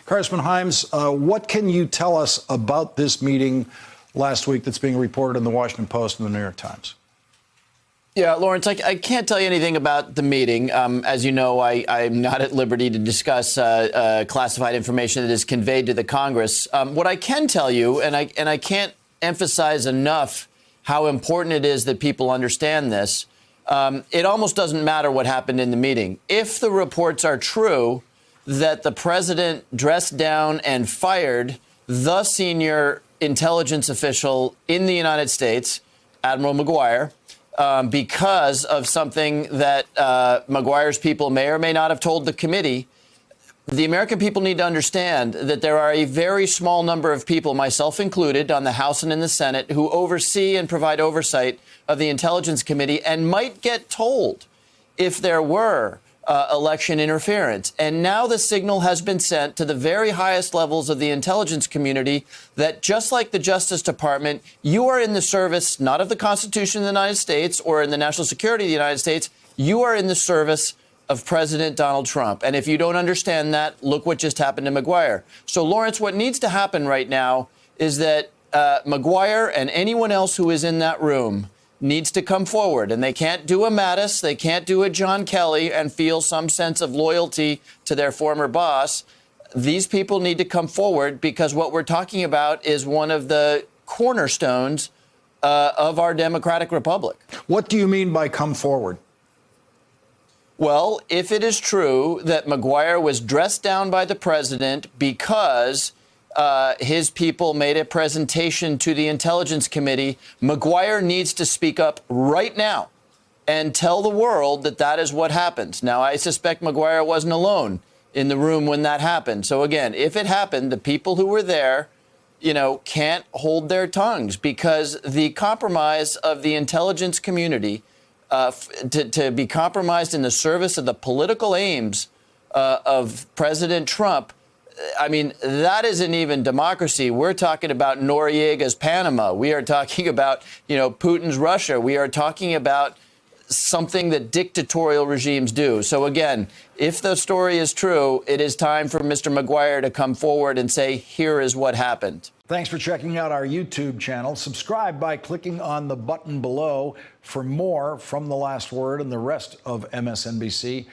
Congressman Hyams, what can you tell us about this meeting last week that's being reported in the Washington Post and the New York Times? Yeah, Lawrence, I can't tell you anything about the meeting. As you know, I'm not at liberty to discuss classified information that is conveyed to the Congress. What I can tell you, and I can't emphasize enough how important it is that people understand this, it almost doesn't matter what happened in the meeting. If the reports are true that the president dressed down and fired the senior intelligence official in the United States, Admiral Maguire, because of something that Maguire's people may or may not have told the committee, the American people need to understand that there are a very small number of people, myself included, on the House and in the Senate, who oversee and provide oversight of the Intelligence Committee and might get told if there were election interference. And now the signal has been sent to the very highest levels of the intelligence community that just like the Justice Department, you are in the service not of the Constitution of the United States or in the national security of the United States. You are in the service of President Donald Trump. And if you don't understand that, look what just happened to Maguire. So, Lawrence, what needs to happen right now is that Maguire and anyone else who is in that room needs to come forward. And they can't do a Mattis, they can't do a John Kelly and feel some sense of loyalty to their former boss. These people need to come forward because what we're talking about is one of the cornerstones of our democratic republic. What do you mean by come forward? Well, if it is true that Maguire was dressed down by the president because his people made a presentation to the Intelligence Committee, Maguire needs to speak up right now and tell the world that that is what happened. Now, I suspect Maguire wasn't alone in the room when that happened. So, again, if it happened, the people who were there, can't hold their tongues because the compromise of the intelligence community to be compromised in the service of the political aims of President Trump, I mean, that isn't even democracy. We're talking about Noriega's Panama. We are talking about, Putin's Russia. We are talking about something that dictatorial regimes do. So, again, if the story is true, it is time for Mr. Maguire to come forward and say, here is what happened. Thanks for checking out our YouTube channel. Subscribe by clicking on the button below for more from The Last Word and the rest of MSNBC.